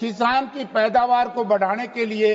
किसान की पैदावार को बढ़ाने के लिए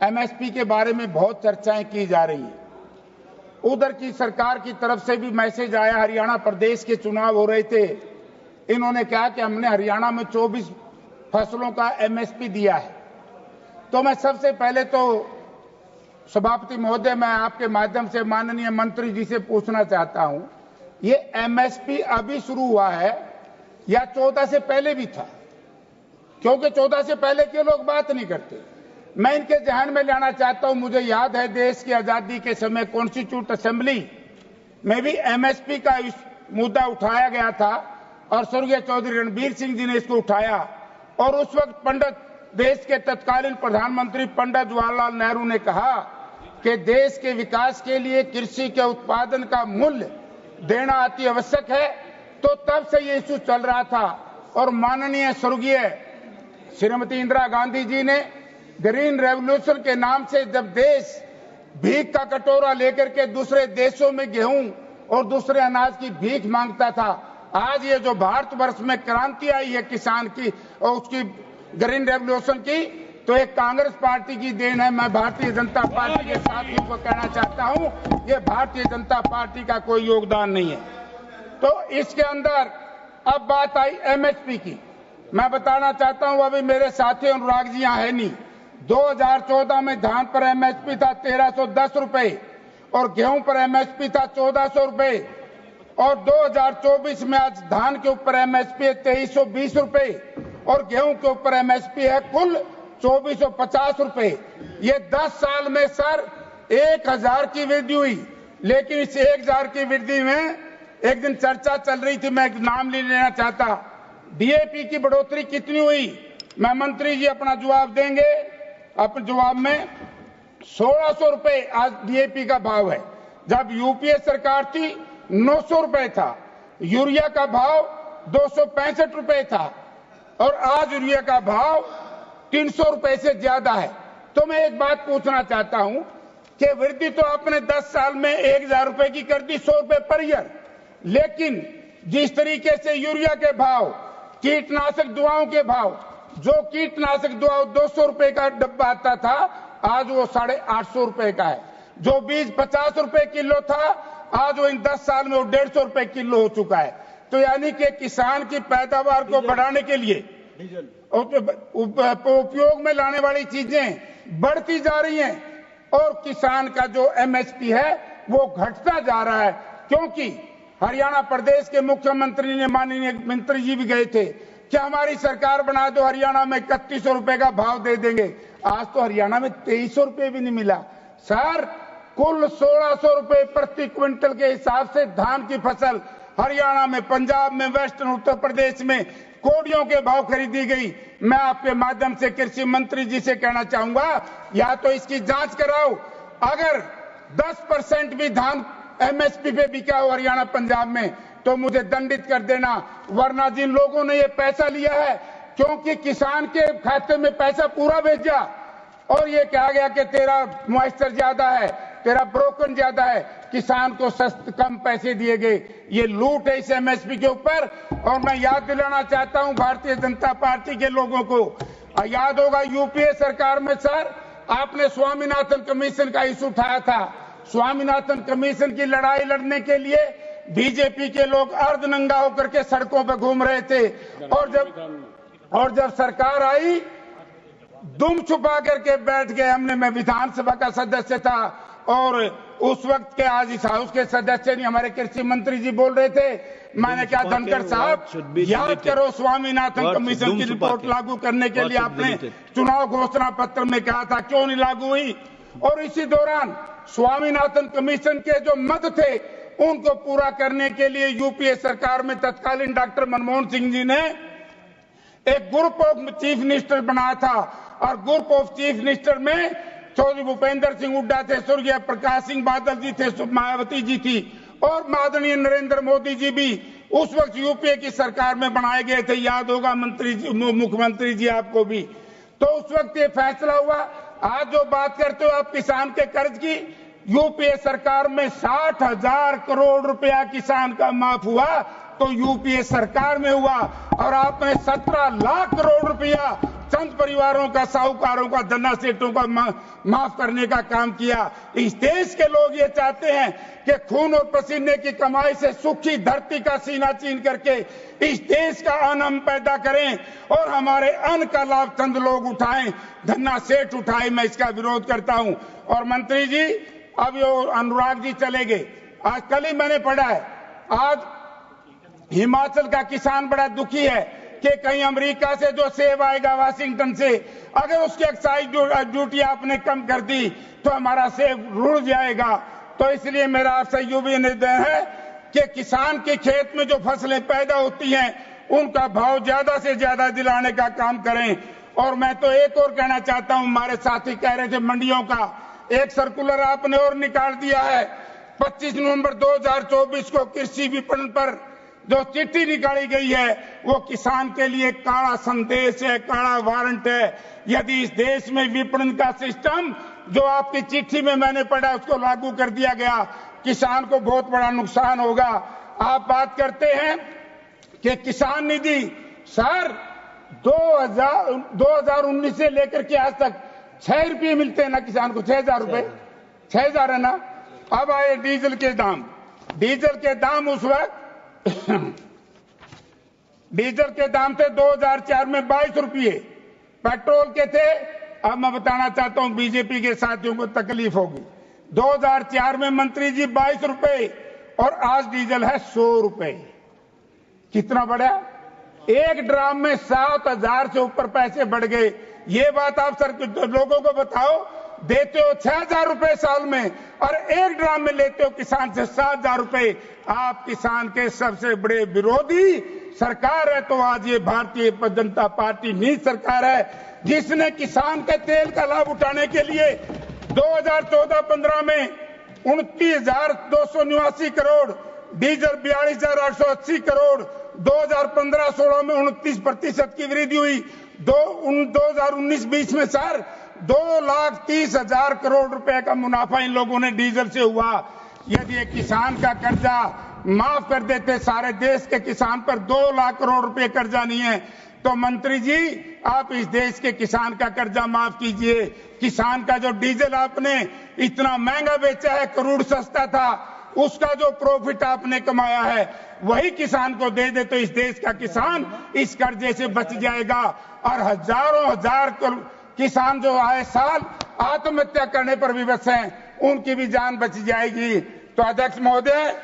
एमएसपी के बारे में बहुत चर्चाएं की जा रही हैं। उधर की सरकार की तरफ से भी मैसेज आया, हरियाणा प्रदेश के चुनाव हो रहे थे, इन्होंने कहा कि हमने हरियाणा में 24 फसलों का एमएसपी दिया है। तो मैं सबसे पहले तो सभापति महोदय, मैं आपके माध्यम से माननीय मंत्री जी से पूछना चाहता हूं, ये एमएसपी अभी शुरू हुआ है या 14 से पहले भी था? क्योंकि 14 से पहले के लोग बात नहीं करते। मैं इनके ध्यान में लाना चाहता हूं, मुझे याद है देश की आजादी के समय कॉन्स्टिट्यूट असेंबली में भी एमएसपी का मुद्दा उठाया गया था और स्वर्गीय चौधरी रणबीर सिंह जी ने इसको उठाया और उस वक्त देश के तत्कालीन प्रधानमंत्री पंडित जवाहरलाल नेहरू ने कहा कि देश के विकास के लिए कृषि के उत्पादन का मूल्य देना अति आवश्यक है। तो तब से ये इशू चल रहा था और माननीय स्वर्गीय श्रीमती इंदिरा गांधी जी ने ग्रीन रेवोल्यूशन के नाम से जब देश भीख का कटोरा लेकर के दूसरे देशों में गेहूं और दूसरे अनाज की भीख मांगता था, आज ये जो भारतवर्ष में क्रांति आई है किसान की और उसकी ग्रीन रेवोल्यूशन की, तो एक कांग्रेस पार्टी की देन है। मैं भारतीय जनता पार्टी के साथियों को कहना चाहता हूं, ये भारतीय जनता पार्टी का कोई योगदान नहीं है। तो इसके अंदर अब बात आई एमएसपी की। मैं बताना चाहता हूं, अभी मेरे साथी अनुराग जी यहाँ है नहीं, 2014 में धान पर एमएसपी था 1310 रुपए और गेहूं पर एमएसपी था 1400 रुपए और 2024 में आज धान के ऊपर एमएसपी है 2320 रुपए और गेहूं के ऊपर एमएसपी है कुल 2450 रुपए। ये 10 साल में सर 1000 की वृद्धि हुई। लेकिन इस 1000 की वृद्धि में एक दिन चर्चा चल रही थी, मैं नाम नहीं लेना चाहता, डीएपी की बढ़ोतरी कितनी हुई? मैं मंत्री जी अपना जवाब देंगे। अपने जवाब में 1600 रुपए आज डीएपी का भाव है। जब यूपीए सरकार थी 900 रुपए था। यूरिया का भाव 265 रुपए था और आज यूरिया का भाव 300 रुपए से ज्यादा है। तो मैं एक बात पूछना चाहता हूं कि वृद्धि तो आपने 10 साल में 1000 रुपए की कर दी, 100 रुपए पर ईयर, लेकिन जिस तरीके से यूरिया के भाव, कीटनाशक दवाओं के भाव, जो कीटनाशक दवा 200 रुपए का डब्बा आता था आज वो 850 रुपए का है। जो बीज 50 रुपए किलो था आज वो इन 10 साल में वो 150 रुपए किलो हो चुका है। तो यानी कि किसान की पैदावार को बढ़ाने के लिए उपयोग में लाने वाली चीजें बढ़ती जा रही हैं और किसान का जो एमएसपी है वो घटता जा रहा है। क्योंकि हरियाणा प्रदेश के मुख्यमंत्री ने, माननीय मंत्री जी भी गए थे, क्या हमारी सरकार बना दो, हरियाणा में 3100 रुपए का भाव दे देंगे। आज तो हरियाणा में 2300 रुपए भी नहीं मिला सर। कुल 1600 रुपए प्रति क्विंटल के हिसाब से धान की फसल हरियाणा में, पंजाब में, वेस्टर्न उत्तर प्रदेश में कोड़ियों के भाव खरीदी गई। मैं आपके माध्यम से कृषि मंत्री जी से कहना चाहूंगा, या तो इसकी जांच कराओ, अगर 10% भी धान एमएसपी पे बिका हो हरियाणा पंजाब में तो मुझे दंडित कर देना, वरना जिन लोगों ने ये पैसा लिया है क्योंकि किसान के खाते में पैसा पूरा भेजा और ये कहा गया कि तेरा मॉइस्चर ज्यादा है, तेरा ब्रोकन ज्यादा है, किसान को कम पैसे दिए गए। ये लूट है इस एमएसपी के ऊपर। और मैं याद दिलाना चाहता हूं भारतीय जनता पार्टी के लोगों को, याद होगा यूपीए सरकार में सर आपने स्वामीनाथन कमीशन का इशू उठाया था। स्वामीनाथन कमीशन की लड़ाई लड़ने के लिए बीजेपी के लोग अर्धनंगा होकर के सड़कों पर घूम रहे थे और जब सरकार आई दुम छुपा करके बैठ गए। हमने, मैं विधानसभा का सदस्य था और उस वक्त के आज इस हाउस के सदस्य नहीं, हमारे कृषि मंत्री जी बोल रहे थे, मैंने कहा धनखड़ साहब याद करो स्वामीनाथन कमीशन की रिपोर्ट लागू करने के लिए आपने चुनाव घोषणा पत्र में कहा था, क्यों नहीं लागू हुई? और इसी दौरान स्वामीनाथन कमीशन के जो मद थे उनको पूरा करने के लिए यूपीए सरकार में तत्कालीन डॉक्टर मनमोहन सिंह जी ने एक ग्रुप ऑफ चीफ मिनिस्टर बनाया था और ग्रुप ऑफ चीफ मिनिस्टर में चौधरी भूपेंद्र सिंह हुड्डा थे, स्वर्गीय प्रकाश सिंह बादल जी थे, मायावती जी थी और माननीय नरेंद्र मोदी जी भी उस वक्त यूपीए की सरकार में बनाए गए थे। याद होगा मंत्री जी, मुख्यमंत्री जी आपको भी। तो उस वक्त ये फैसला हुआ। आज जो बात करते हो आप किसान के कर्ज की, यूपीए सरकार में 60,000 करोड़ रुपया किसान का माफ हुआ तो यूपीए सरकार में हुआ और आपने 17 लाख करोड़ रुपया चंद परिवारों का, साहूकारों का, धन्ना सेठों का माफ करने का काम किया। इस देश के लोग ये चाहते हैं कि खून और पसीने की कमाई से सुखी धरती का सीना चीन करके इस देश का अन्न हम पैदा करें और हमारे अन्न का लाभ चंद लोग उठाएं, धन्ना सेठ उठाए। मैं इसका विरोध करता हूं। और मंत्री जी, अब ये अनुराग जी चले गए। आज कल ही मैंने पढ़ा है, आज हिमाचल का किसान बड़ा दुखी है कि कहीं अमेरिका से जो सेब आएगा वाशिंगटन से, अगर उसकी एक्साइज ड्यूटी आपने कम कर दी तो हमारा सेब रुड़ जाएगा। तो इसलिए मेरा आपसे ये भी निवेदन है कि किसान के खेत में जो फसलें पैदा होती हैं उनका भाव ज्यादा से ज्यादा दिलाने का काम करें। और मैं तो एक और कहना चाहता हूं, हमारे साथी कह रहे थे मंडियों का, एक सर्कुलर आपने और निकाल दिया है। 25 नवंबर 2024 को कृषि विपणन पर जो चिट्ठी निकाली गई है वो किसान के लिए काला संदेश है, काला वारंट है। यदि इस देश में विपणन का सिस्टम जो आपकी चिट्ठी में मैंने पढ़ा उसको लागू कर दिया गया, किसान को बहुत बड़ा नुकसान होगा। आप बात करते हैं कि किसान निधि, सर 2019 से लेकर के आज तक 6 रुपये मिलते हैं ना किसान को, 6,000 रुपए, 6,000 है ना। अब आए डीजल के दाम। डीजल के दाम उस वक्त डीजल के दाम थे 2004 में 22 रुपये, पेट्रोल के थे। अब मैं बताना चाहता हूं बीजेपी के साथियों को तकलीफ होगी। 2004 में मंत्री जी 22 रुपए और आज डीजल है 100 रुपए। कितना बढ़ा? एक ड्राम में 7,000 से ऊपर पैसे बढ़ गए। ये बात आप सर लोगों को बताओ। देते हो 6,000 रुपए साल में और एक ड्राम में लेते हो किसान से 7,000 रुपए। आप किसान के सबसे बड़े विरोधी सरकार है। तो आज ये भारतीय जनता पार्टी नीच सरकार है जिसने किसान के तेल का लाभ उठाने के लिए 2014-15 में 29,289 करोड़, डीजल 42,880 करोड़, 2015-16 में 29% की वृद्धि हुई। 2019-20 में सर 2,30,000 करोड़ रुपए का मुनाफा इन लोगों ने डीजल से हुआ। यदि एक किसान का कर्जा माफ कर देते, सारे देश के किसान पर 2 लाख करोड़ रुपए कर्जा नहीं है, तो मंत्री जी आप इस देश के किसान का कर्जा माफ कीजिए। किसान का जो डीजल आपने इतना महंगा बेचा है, करोड़ सस्ता था, उसका जो प्रॉफिट आपने कमाया है वही किसान को दे दे तो इस देश का किसान इस कर्जे से बच जाएगा। और हजारों हजार किसान जो आए साल आत्महत्या करने पर विवश हैं, उनकी भी जान बच जाएगी। तो अध्यक्ष महोदय,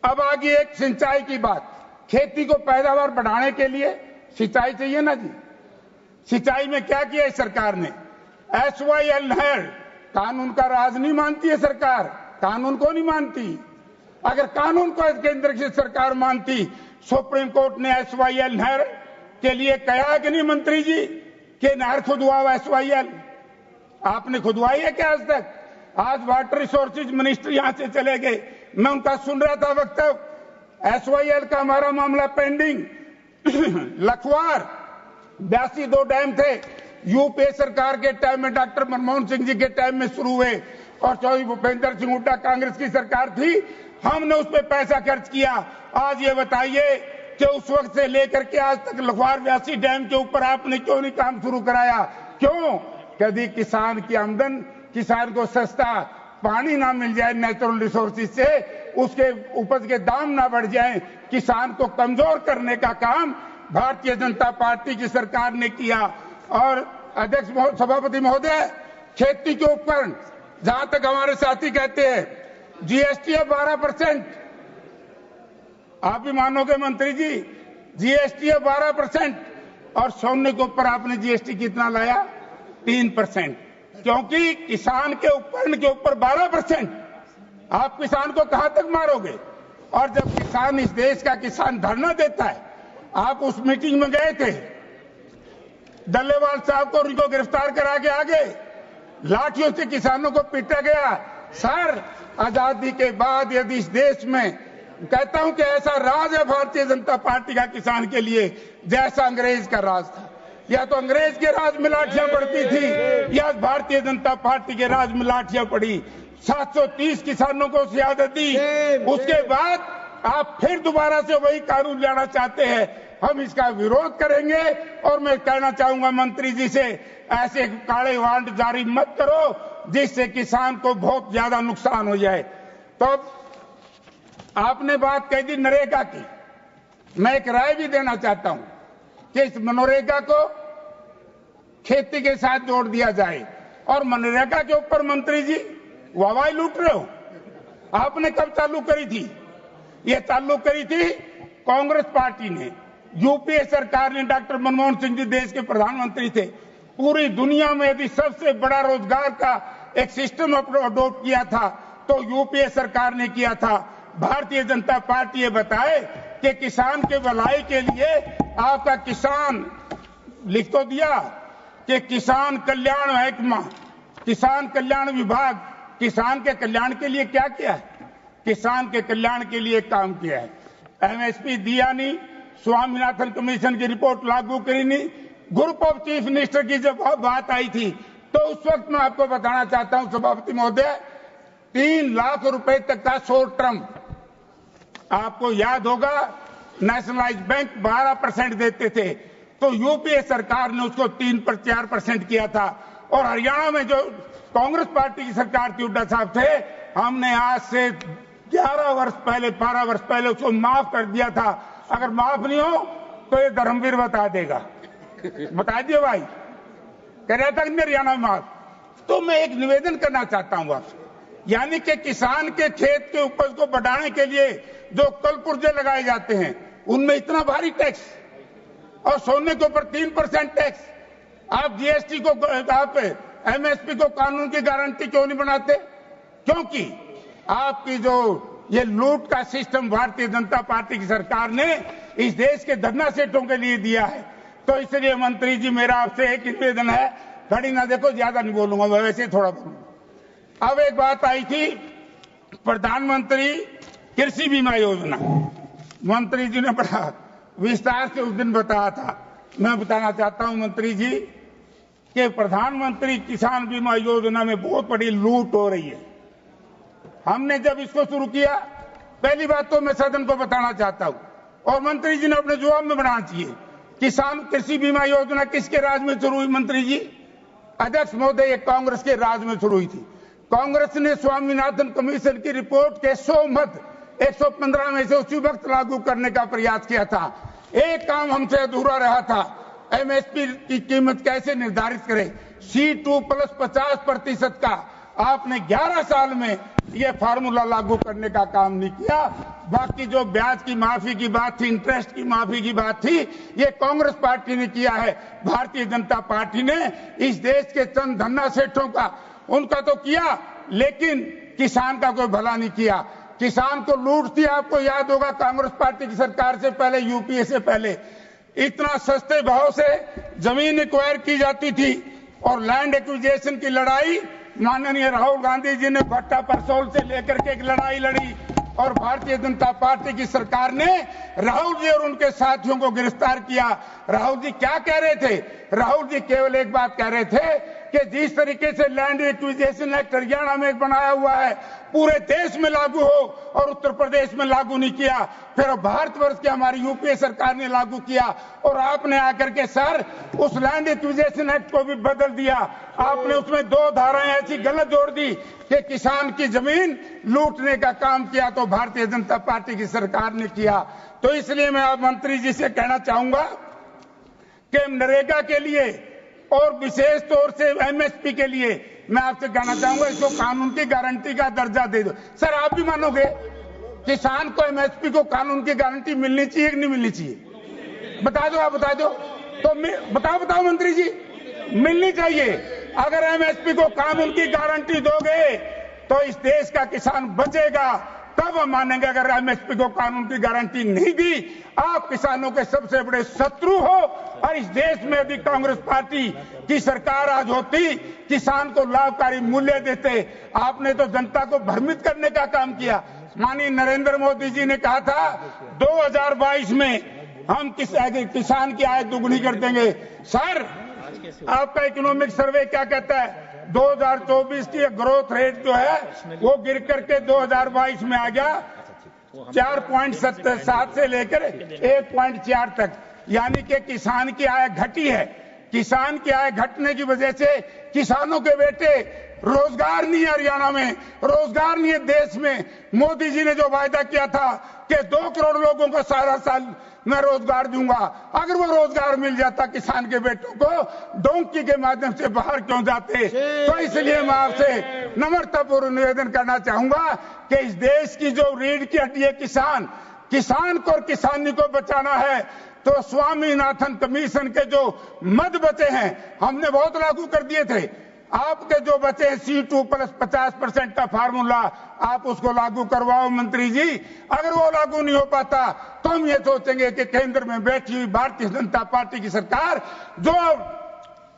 अब आगे एक सिंचाई की बात। खेती को पैदावार बढ़ाने के लिए सिंचाई चाहिए ना जी। सिंचाई में क्या किया इस सरकार ने? SYL नहर, कानून का राज नहीं मानती है सरकार, कानून को नहीं मानती। अगर कानून को केंद्र की सरकार मानती, सुप्रीम कोर्ट ने SYL नहर के लिए कहा कि नहीं मंत्री जी कि नहर खुदवाओ SYL? आपने खुदवाई है क्या आज तक? आज वाटर रिसोर्सेज मिनिस्टर यहां से चले गए, मैं उनका सुन रहा था वक्तव्य। SYL का हमारा मामला पेंडिंग। लखवार 82 2 डैम थे, यूपीए सरकार के टाइम में, डॉक्टर मनमोहन सिंह जी के टाइम में शुरू हुए और चौधरी भूपेंद्र सिंह हुड्डा कांग्रेस की सरकार थी, हमने उस पर पैसा खर्च किया। आज ये बताइए कि उस वक्त से लेकर के आज तक लखवार 82 डैम के ऊपर आपने क्यों नहीं काम शुरू कराया? क्यों? कभी किसान की आमदन, किसान को सस्ता पानी ना मिल जाए नेचुरल रिसोर्सेज से, उसके उपज के दाम ना बढ़ जाए, किसान को कमजोर करने का काम भारतीय जनता पार्टी की सरकार ने किया। और अध्यक्ष सभापति महोदय, खेती के उपकरण, जहां तक हमारे साथी कहते हैं जीएसटी है 12%, आप भी मानोगे मंत्री जी, जीएसटी है 12% और सोने के ऊपर आपने जीएसटी कितना लाया? 3%। क्योंकि किसान के उपकरण के ऊपर 12%, आप किसान को कहां तक मारोगे? और जब किसान, इस देश का किसान धरना देता है, आप उस मीटिंग में गए थे, डल्लेवाल साहब को उनको गिरफ्तार करा के आ गए, लाठियों से किसानों को पीटा गया। सर, आजादी के बाद यदि इस देश में, कहता हूं कि ऐसा राज है भारतीय जनता पार्टी का किसान के लिए जैसा अंग्रेज का राज था। या तो अंग्रेज के राज में लाठियां पड़ती थी या भारतीय जनता पार्टी के राज में लाठियां पड़ी। 730 किसानों को शहादत दी, उसके बाद आप फिर दोबारा से वही कानून लाना चाहते हैं। हम इसका विरोध करेंगे। और मैं कहना चाहूंगा मंत्री जी से, ऐसे काले वारंट जारी मत करो जिससे किसान को बहुत ज्यादा नुकसान हो जाए। तो आपने बात कही थी नरेगा की, मैं एक राय भी देना चाहता हूं कि इस मनरेगा को खेती के साथ जोड़ दिया जाए। और मनरेगा के ऊपर मंत्री जी वाहवाही लूट रहे हो। आपने कब चालू करी थी? ये चालू करी थी कांग्रेस पार्टी ने, यूपीए सरकार ने। डॉक्टर मनमोहन सिंह जी देश के प्रधानमंत्री थे। पूरी दुनिया में यदि सबसे बड़ा रोजगार का एक सिस्टम अडॉप्ट किया था तो यूपीए सरकार ने किया था। भारतीय जनता पार्टी ये बताए कि किसान के भलाई के लिए आपका किसान लिख तो दिया कि किसान कल्याण महकमा, किसान कल्याण विभाग किसान के कल्याण के लिए क्या किया है? किसान के कल्याण के लिए काम किया है। एमएसपी दिया नहीं, स्वामीनाथन कमीशन की रिपोर्ट लागू करी नहीं। ग्रुप ऑफ चीफ मिनिस्टर की जब बात आई थी तो उस वक्त मैं आपको बताना चाहता हूं सभापति महोदय, 3 लाख रुपए तक का शॉर्ट टर्म, आपको याद होगा नेशनलाइज बैंक 12% देते थे, तो यूपीए सरकार ने उसको 3-4% किया था। और हरियाणा में जो कांग्रेस पार्टी की सरकार थी, हुड्डा साहब थे, हमने आज से 11 वर्ष पहले 12 वर्ष पहले उसको माफ कर दिया था। अगर माफ नहीं हो तो ये धर्मवीर बता देगा, बता दिए भाई, कह रहा था हरियाणा में माफ। तो मैं एक निवेदन करना चाहता हूं आपसे, यानी कि किसान के खेत के उपज को बढ़ाने के लिए जो कल पुर्जे लगाए जाते हैं उनमें इतना भारी टैक्स, और सोने के ऊपर 3% टैक्स। आप जीएसटी को, आप एमएसपी को कानून की गारंटी क्यों नहीं बनाते? क्योंकि आपकी जो ये लूट का सिस्टम भारतीय जनता पार्टी की सरकार ने इस देश के धन्ना सेठों के लिए दिया है। तो इसलिए मंत्री जी मेरा आपसे एक निवेदन है, घड़ी ना देखो, ज्यादा नहीं बोलूंगा, मैं वैसे थोड़ा बोलूंगा। अब एक बात आई थी प्रधानमंत्री कृषि बीमा योजना, मंत्री जी ने बड़ा विस्तार से उस दिन बताया था। मैं बताना चाहता हूं मंत्री जी कि प्रधानमंत्री किसान बीमा योजना में बहुत बड़ी लूट हो रही है। हमने जब इसको शुरू किया, पहली बात तो मैं सदन को बताना चाहता हूं, और मंत्री जी ने अपने जवाब में बनाना चाहिए, किसान कृषि बीमा योजना किसके राज में शुरू हुई? मंत्री जी, अध्यक्ष महोदय, ये कांग्रेस के राज में शुरू हुई थी। कांग्रेस ने स्वामीनाथन कमीशन की रिपोर्ट के 100 मत 115 में से उसी वक्त लागू करने का प्रयास किया था। एक काम हमसे अधूरा रहा था, एमएसपी की कीमत कैसे निर्धारित करें। C2 प्लस 50% का आपने 11 साल में ये फार्मूला लागू करने का काम नहीं किया। बाकी जो ब्याज की माफी की बात थी, इंटरेस्ट की माफी की बात थी, ये कांग्रेस पार्टी ने किया है। भारतीय जनता पार्टी ने इस देश के चंद धन्ना सेठों का, उनका तो किया, लेकिन किसान का कोई भला नहीं किया। किसान को लूट थी, आपको याद होगा कांग्रेस पार्टी की सरकार से पहले, यूपीए से पहले, इतना सस्ते भाव से जमीन एक्वायर की जाती थी। और लैंड एक्विजिशन की लड़ाई माननीय राहुल गांधी जी ने भट्टा परसोल से लेकर के एक लड़ाई लड़ी, और भारतीय जनता पार्टी की सरकार ने राहुल जी और उनके साथियों को गिरफ्तार किया। राहुल जी क्या कह रहे थे? राहुल जी केवल एक बात कह रहे थे कि जिस तरीके से लैंड एक्विजिशन एक्ट हरियाणा में बनाया हुआ है पूरे देश में लागू हो, और उत्तर प्रदेश में लागू नहीं किया। फिर भारतवर्ष की हमारी यूपीए सरकार ने लागू किया, और आपने आकर के सर उस लैंड एक्विजिशन एक्ट को भी बदल दिया। आपने उसमें 2 धाराएं ऐसी गलत जोड़ दी कि किसान की जमीन लूटने का काम किया, तो भारतीय जनता पार्टी की सरकार ने किया। तो इसलिए मैं आप मंत्री जी से कहना चाहूंगा कि नरेगा के लिए और विशेष तौर से एमएसपी के लिए मैं आपसे कहना चाहूंगा, इसको कानून की गारंटी का दर्जा दे दो। सर आप भी मानोगे, किसान को एमएसपी को कानून की गारंटी मिलनी चाहिए कि नहीं मिलनी चाहिए? बता दो, आप बता दो तो बताओ मंत्री जी, मिलनी चाहिए। अगर एमएसपी को कानून की गारंटी दोगे तो इस देश का किसान बचेगा, तब हम मानेंगे। अगर एमएसपी को कानून की गारंटी नहीं दी, आप किसानों के सबसे बड़े शत्रु हो। और इस देश में यदि कांग्रेस पार्टी की सरकार आज होती, किसान को लाभकारी मूल्य देते। आपने तो जनता को भ्रमित करने का काम किया। माननीय नरेंद्र मोदी जी ने कहा था 2022 में हम किसान की आय दुगुनी कर देंगे। सर आपका इकोनॉमिक सर्वे क्या कहता है? 2024 की ग्रोथ रेट जो है वो गिर करके 2022 में आ गया 4.7 से लेकर 1.4 तक। यानी कि किसान की आय घटी है। किसान की आय घटने की वजह से किसानों के बेटे रोजगार नहीं है, हरियाणा में रोजगार नहीं है, देश में। मोदी जी ने जो वायदा किया था कि 2 करोड़ लोगों को सारा साल मैं रोजगार दूंगा, अगर वो रोजगार मिल जाता किसान के बेटों को, डोंकी के माध्यम से बाहर क्यों जाते। तो इसलिए मैं आपसे नम्रतापूर्वक निवेदन करना चाहूंगा कि इस देश की जो रीढ़ की हड्डी है किसान, किसान को और किसानी को बचाना है तो स्वामीनाथन कमीशन के जो मद बचे हैं हमने बहुत लागू कर दिए थे। आपके जो बचे हैं C2 प्लस 50% का फार्मूला, आप उसको लागू करवाओ मंत्री जी। अगर वो लागू नहीं हो पाता तो हम ये सोचेंगे कि केंद्र में बैठी हुई भारतीय जनता पार्टी की सरकार, जो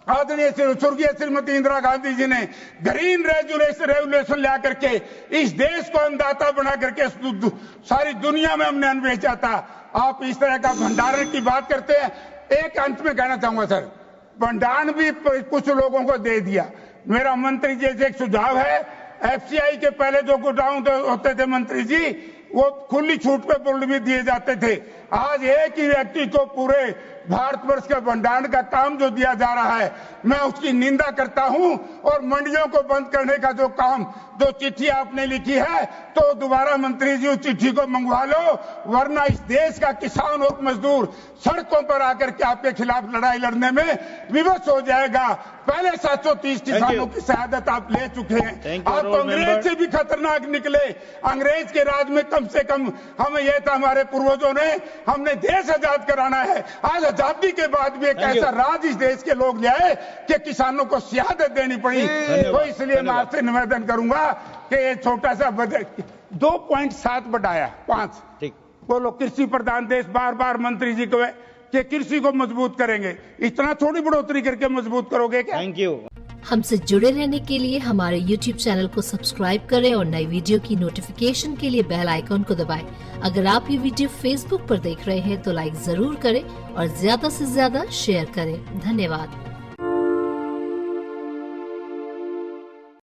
आदरणीय स्वर्गीय श्रीमती इंदिरा गांधी जी ने ग्रीन रेवोल्यूशन ला करके इस देश को अन्नदाता बना करके सारी दुनिया में हमने अन्न बेचा था। आप इस तरह का भंडारण की बात करते हैं। एक अंत में कहना चाहूंगा सर, भंडारण भी कुछ लोगों को दे दिया। मेरा मंत्री जी से एक सुझाव है, FCI के पहले जो गोडाउन होते थे मंत्री जी, वो खुली छूट पे पुल भी दिए जाते थे। आज एक ही व्यक्ति को पूरे भारतवर्ष के भंडारण का काम जो दिया जा रहा है, मैं उसकी निंदा करता हूं। और मंडियों को बंद करने का जो काम, जो चिट्ठी आपने लिखी है, तो दोबारा मंत्री जी उस चिट्ठी को मंगवा लो, वरना इस देश का किसान और मजदूर सड़कों पर आकर के आपके खिलाफ लड़ाई लड़ने में विवश हो जाएगा। पहले 730 किसानों की शहादत आप ले चुके हैं। आप अंग्रेज से भी खतरनाक निकले। अंग्रेज के राज में कम से कम हमें यह था, हमारे पूर्वजों ने, हमने देश आजाद कराना है। आज आजादी के बाद भी एक ऐसा राज इस देश के लोग ले आए कि किसानों को शहादत देनी पड़ी। तो इसलिए मैं आपसे निवेदन करूंगा कि ये छोटा सा बजट 2.7 बढ़ाया 5, ठीक बोलो, कृषि प्रधान देश, बार बार मंत्री जी को कि कृषि को मजबूत करेंगे, इतना थोड़ी बढ़ोतरी करके मजबूत करोगे क्या? Thank you. हमसे जुड़े रहने के लिए हमारे YouTube चैनल को सब्सक्राइब करें और नई वीडियो की नोटिफिकेशन के लिए बेल आइकॉन को दबाएं। अगर आप ये वीडियो Facebook पर देख रहे हैं तो लाइक जरूर करें और ज्यादा से ज्यादा शेयर करें। धन्यवाद।